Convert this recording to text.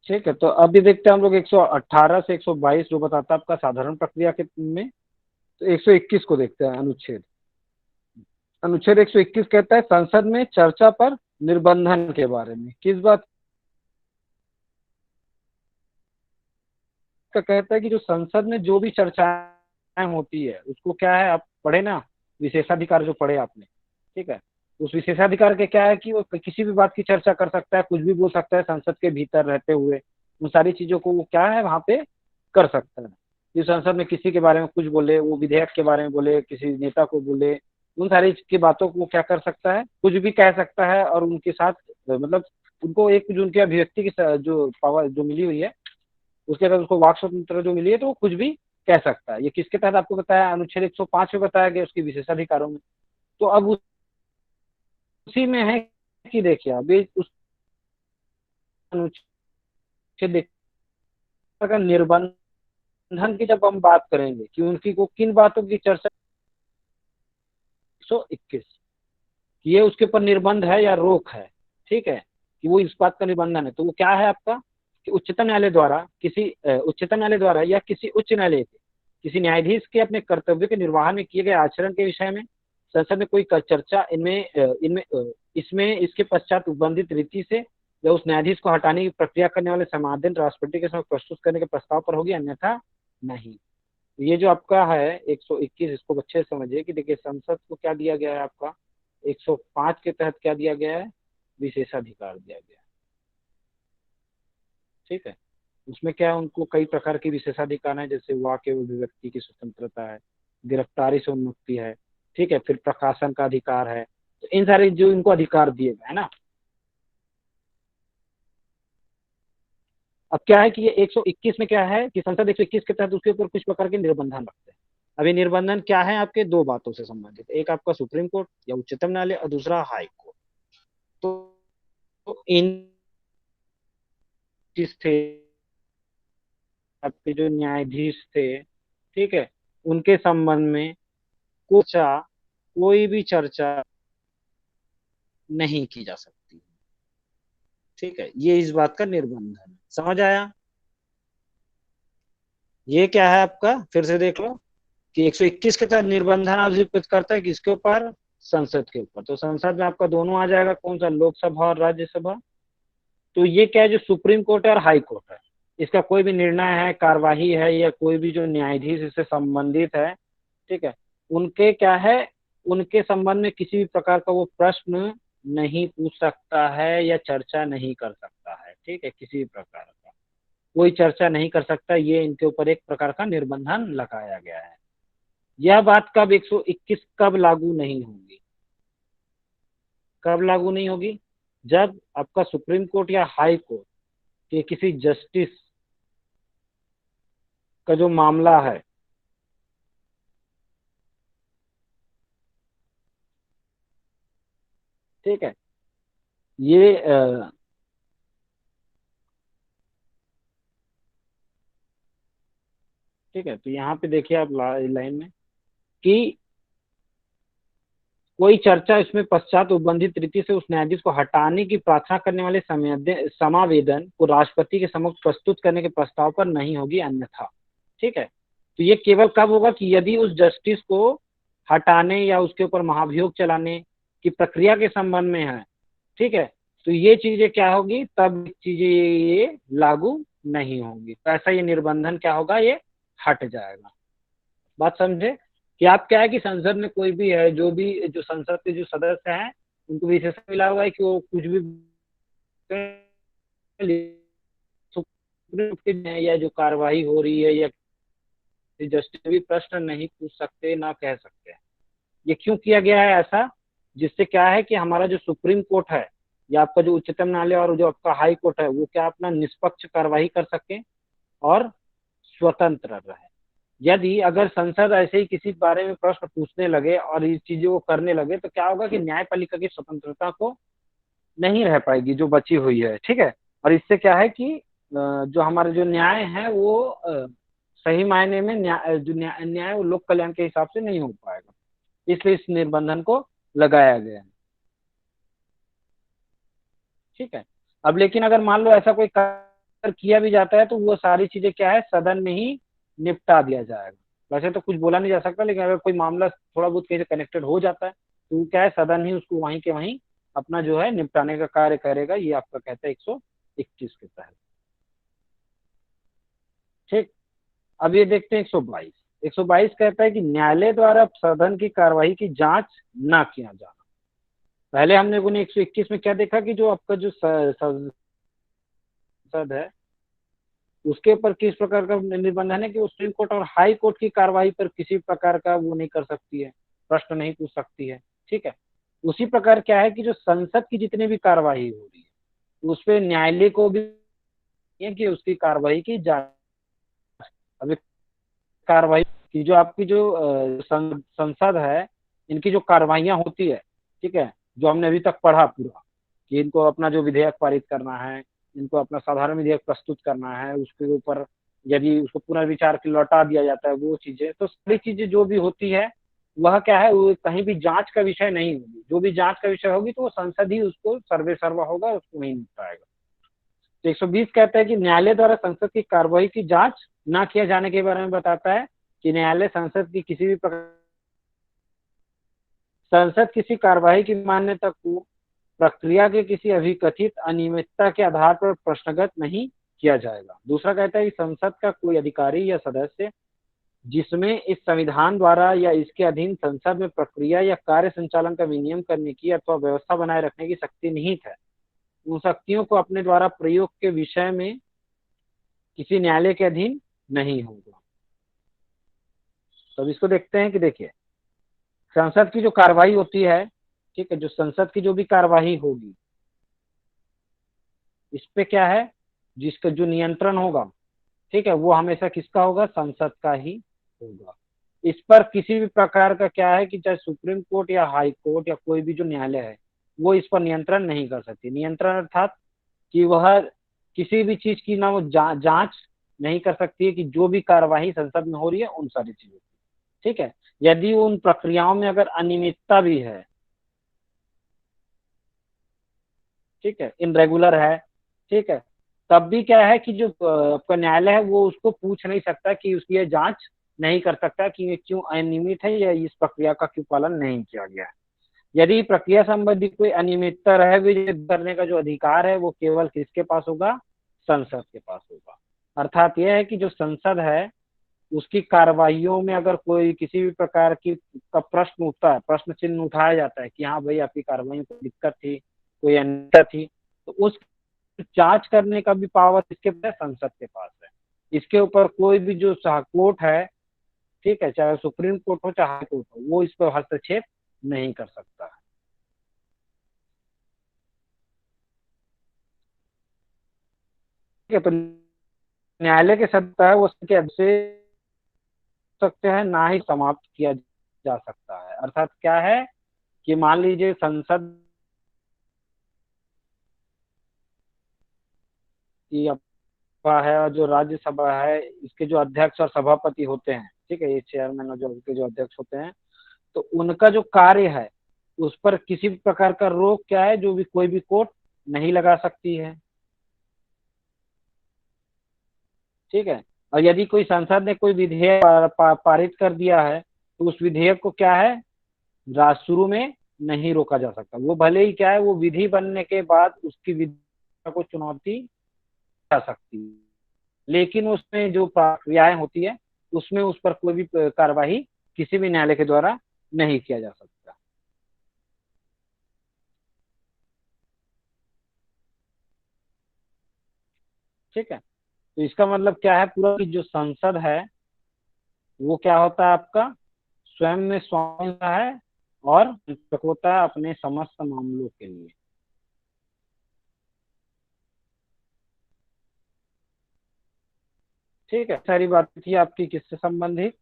ठीक है, तो अभी देखते हैं हम लोग 118 से 122 जो बताता है आपका साधारण प्रक्रिया के में। तो 121 को देखते हैं, अनुच्छेद। अनुच्छेद 121 कहता है संसद में चर्चा पर निर्बंधन के बारे में। किस बात का कहता है कि जो संसद में जो भी चर्चाएं होती है उसको क्या है, आप पढ़े ना, विशेषाधिकार जो पढ़े आपने, ठीक है। उस विशेषाधिकार के क्या है कि वो किसी भी बात की चर्चा कर सकता है, कुछ भी बोल सकता है संसद के भीतर रहते हुए। उन सारी चीजों को वो क्या है वहां पे कर सकता है। जिस संसद में किसी के बारे में कुछ बोले, वो विधेयक के बारे में बोले, किसी नेता को बोले, उन सारी की बातों को वो क्या कर सकता है, कुछ भी कह सकता है। और उनके साथ मतलब उनको एक जो उनकी अभिव्यक्ति की जो पावर जो मिली हुई है, उसके तहत उसको वाक स्वतंत्रता जो मिली है, तो वो कुछ भी कह सकता है। ये किसके तहत आपको बताया, अनुच्छेद 105 में बताया गया, उसके विशेषाधिकारों में। तो अब उसी में है कि देखिए अभी उस अनुच्छेद का निर्बंधन की जब हम बात करेंगे कि उनकी को किन बातों की चर्चा, 121 ये उसके ऊपर निर्बंध है या रोक है, ठीक है, कि वो इस बात का निबंधन है। तो वो क्या है आपका, कि उच्चतम न्यायालय द्वारा किसी उच्चतम न्यायालय द्वारा या किसी उच्च न्यायालय के किसी न्यायाधीश के अपने कर्तव्य के निर्वहन में किए गए आचरण के विषय में संसद में कोई चर्चा इसमें इसके पश्चात उद्बंधित रीति से या उस न्यायाधीश को हटाने की प्रक्रिया करने वाले समाधान राष्ट्रपति के समक्ष प्रस्तुत करने के प्रस्ताव पर होगी, अन्यथा नहीं। ये जो आपका है 121, इसको अच्छे से समझिए कि देखिए संसद को क्या दिया गया है आपका, 105 के तहत क्या दिया गया है, विशेषाधिकार दिया गया है, ठीक है। उसमें क्या है, उनको कई प्रकार की विशेषाधिकार है, जैसे वाक एवं अभिव्यक्ति की स्वतंत्रता है, गिरफ्तारी से उन्मुक्ति है, ठीक है, फिर प्रकाशन का अधिकार है। तो इन सारे जो इनको अधिकार दिए गए है ना। अब क्या है कि ये 121 में क्या है कि संसद 121 के तहत उसके ऊपर कुछ प्रकार के निर्बंधन रखते हैं। अभी निर्बंधन क्या है आपके, दो बातों से संबंधित, एक आपका सुप्रीम कोर्ट या उच्चतम न्यायालय और दूसरा हाई कोर्ट। तो इन चीज थे आपके जो न्यायाधीश थे, ठीक है, उनके संबंध में कोई भी चर्चा नहीं की जा सकती, ठीक है। ये इस बात का निर्बंध है, समझ आया। ये क्या है आपका, फिर से देख लो कि 121 के तहत निर्बंधन अधिकृत करता है किसके ऊपर, संसद के ऊपर। तो संसद में आपका दोनों आ जाएगा, कौन सा, लोकसभा और राज्यसभा। तो ये क्या है, जो सुप्रीम कोर्ट है और हाई कोर्ट है, इसका कोई भी निर्णय है, कार्यवाही है, या कोई भी जो न्यायाधीश इससे संबंधित है, ठीक है, उनके क्या है, उनके संबंध में किसी भी प्रकार का वो प्रश्न नहीं पूछ सकता है या चर्चा नहीं कर सकता है, ठीक है, किसी भी प्रकार का कोई चर्चा नहीं कर सकता। ये इनके ऊपर एक प्रकार का निर्बंधन लगाया गया है। यह बात कब 121 कब लागू नहीं होगी, कब लागू नहीं होगी, जब आपका सुप्रीम कोर्ट या हाई कोर्ट के किसी जस्टिस का जो मामला है, ठीक है, ये ठीक है, तो यहाँ पे देखिए आप लाइन में कि कोई चर्चा इसमें पश्चात उद्बंधित रीति से उस न्यायाधीश को हटाने की प्रार्थना करने वाले समावेदन को राष्ट्रपति के समक्ष प्रस्तुत करने के प्रस्ताव पर नहीं होगी, अन्यथा, ठीक है। तो ये केवल कब होगा कि यदि उस जस्टिस को हटाने या उसके ऊपर महाभियोग चलाने की प्रक्रिया के संबंध में है, ठीक है, तो ये चीजें क्या होगी, तब चीजें ये लागू नहीं होंगी। तो ऐसा ये निर्बंधन क्या होगा, ये हट जाएगा। बात समझे कि आप क्या है कि संसद में कोई भी है, जो भी जो संसद के जो सदस्य हैं, उनको विशेष मिला हुआ है कि वो कुछ भी सुप्रीम कोर्ट में या जो कार्रवाई हो रही है या जस्टिस भी प्रश्न नहीं पूछ सकते ना कह सकते। ये क्यों किया गया है ऐसा, जिससे क्या है कि हमारा जो सुप्रीम कोर्ट है या आपका जो उच्चतम न्यायालय और जो आपका हाई कोर्ट है, वो क्या अपना निष्पक्ष कार्रवाई कर सके और स्वतंत्र रहे। यदि अगर संसद ऐसे ही किसी बारे में प्रश्न पूछने लगे और इस चीजों को करने लगे, तो क्या होगा कि न्यायपालिका की स्वतंत्रता को नहीं रह पाएगी जो बची हुई है, ठीक है। और इससे क्या है कि जो हमारे जो न्याय है वो सही मायने में न्याय वो लोक कल्याण के हिसाब से नहीं हो पाएगा। इसलिए इस निर्बंधन को लगाया गया है, ठीक है। अब लेकिन अगर मान लो ऐसा कोई अगर किया भी जाता है तो वो सारी चीजें क्या है, सदन में ही निपटा दिया जाएगा। वैसे तो कुछ बोला नहीं जा सकता, लेकिन अगर कोई मामला थोड़ा बहुत कहीं से कनेक्टेड हो जाता है तो वो क्या है, सदन ही उसको वहीं के वहीं अपना जो है निपटाने का कार्य करेगा। ये आपका कहता है 121 के तहत। ठीक। अब ये देखते हैं 122। 122 कहता है कि न्यायालय द्वारा सदन की कार्यवाही की जांच ना किया जाना। पहले हमने 121 में क्या देखा कि जो आपका जो संसद है उसके ऊपर किस प्रकार का निबंधन है कि वो सुप्रीम कोर्ट और हाई कोर्ट की कार्रवाई पर किसी प्रकार का वो नहीं कर सकती है, प्रश्न नहीं पूछ सकती है। ठीक है। उसी प्रकार क्या है कि जो संसद की जितनी भी कार्रवाई हो रही है उस पर न्यायालय को भी है कि उसकी कार्रवाई की जांच। अभी कार्रवाई की जो आपकी जो संसद है, इनकी जो कार्रवाइयां होती है, ठीक है, जो हमने अभी तक पढ़ा पूरा कि इनको अपना जो विधेयक पारित करना है, इनको अपना साधारण विधेयक प्रस्तुत करना है, उसके ऊपर यदि उसको पुनर्विचार के लौटा दिया जाता है वो चीजें, तो सारी चीजें जो भी होती है वह क्या है, वो कहीं भी जांच का विषय नहीं होगी। जो भी जांच का विषय होगी तो वो संसद ही उसको सर्वे सर्वा होगा, उसको वही निपटाएगा। तो 120 कहता है कि न्यायालय द्वारा संसद की कार्रवाई की जांच न किए जाने के बारे में बताता है कि न्यायालय संसद की किसी भी प्रकार संसद किसी कार्यवाही की मान्यता को प्रक्रिया के किसी अभिकथित अनियमितता के आधार पर प्रश्नगत नहीं किया जाएगा। दूसरा कहता है कि संसद का कोई अधिकारी या सदस्य जिसमें इस संविधान द्वारा या इसके अधीन संसद में प्रक्रिया या कार्य संचालन का विनियमन करने की अथवा व्यवस्था बनाए रखने की शक्ति निहित है, उन शक्तियों को अपने द्वारा प्रयोग के विषय में किसी न्यायालय के अधीन नहीं होगा। तो अब इसको देखते हैं कि देखिए, संसद की जो कार्रवाई होती है, ठीक है, जो संसद की जो भी कार्रवाई होगी इस पे क्या है, जिसका जो नियंत्रण होगा, ठीक है, वो हमेशा किसका होगा, संसद का ही होगा। इस पर किसी भी प्रकार का क्या है कि चाहे सुप्रीम कोर्ट या हाई कोर्ट या कोई भी जो न्यायालय है वो इस पर नियंत्रण नहीं कर सकती। नियंत्रण अर्थात कि वह किसी भी चीज की ना वो जांच नहीं कर सकती है कि जो भी कार्यवाही संसद में हो रही है उन सारी चीजों की। ठीक है। यदि उन प्रक्रियाओं में अगर अनियमितता भी है, ठीक है, इनरेगुलर है, ठीक है, तब भी क्या है कि जो आपका न्यायालय है वो उसको पूछ नहीं सकता कि उसकी ये जांच नहीं कर सकता कि ये क्यों अनियमित है या इस प्रक्रिया का क्यों पालन नहीं किया गया है। यदि प्रक्रिया संबंधी कोई अनियमितता रहे भी करने का जो अधिकार है वो केवल किसके पास होगा, संसद के पास होगा। अर्थात यह है कि जो संसद है उसकी कार्रवाइयों में अगर कोई किसी भी प्रकार की का प्रश्न उठता है, प्रश्न चिन्ह उठाया जाता है कि हाँ भाई आपकी कार्रवाई में कोई दिक्कत थी, कोई अनियमितता थी, तो उस जांच करने का भी पावर इसके पास, संसद के पास है। इसके ऊपर कोई भी जो कोर्ट है, ठीक है, चाहे सुप्रीम कोर्ट हो चाहे हाई कोर्ट हो, वो इस पर हस्तक्षेप नहीं कर सकता है। ठीक है। तो न्यायालय के सत्ता है वो के से सकते हैं ना ही समाप्त किया जा सकता है। अर्थात क्या है कि मान लीजिए संसद की सभा है और जो राज्यसभा है इसके जो अध्यक्ष और सभापति होते हैं, ठीक है, ये चेयरमैन और जो उनके जो अध्यक्ष होते हैं, तो उनका जो कार्य है उस पर किसी भी प्रकार का रोक क्या है, जो भी कोई भी कोर्ट नहीं लगा सकती है। ठीक है। और यदि कोई संसद ने कोई विधेयक पारित कर दिया है तो उस विधेयक को क्या है, शुरू में नहीं रोका जा सकता। वो भले ही क्या है, वो विधि बनने के बाद उसकी विधि को चुनौती जा सकती है, लेकिन उसमें जो प्रक्रियाएं होती है उसमें उस पर कोई भी कार्यवाही किसी भी न्यायालय के द्वारा नहीं किया जा सकता। ठीक है। तो इसका मतलब क्या है, पूरा की जो संसद है वो क्या होता है आपका, स्वयं में स्वामी होता है और निष्पक्ष होता है अपने समस्त मामलों के लिए। ठीक है। सारी बातें थी आपकी किससे संबंधित,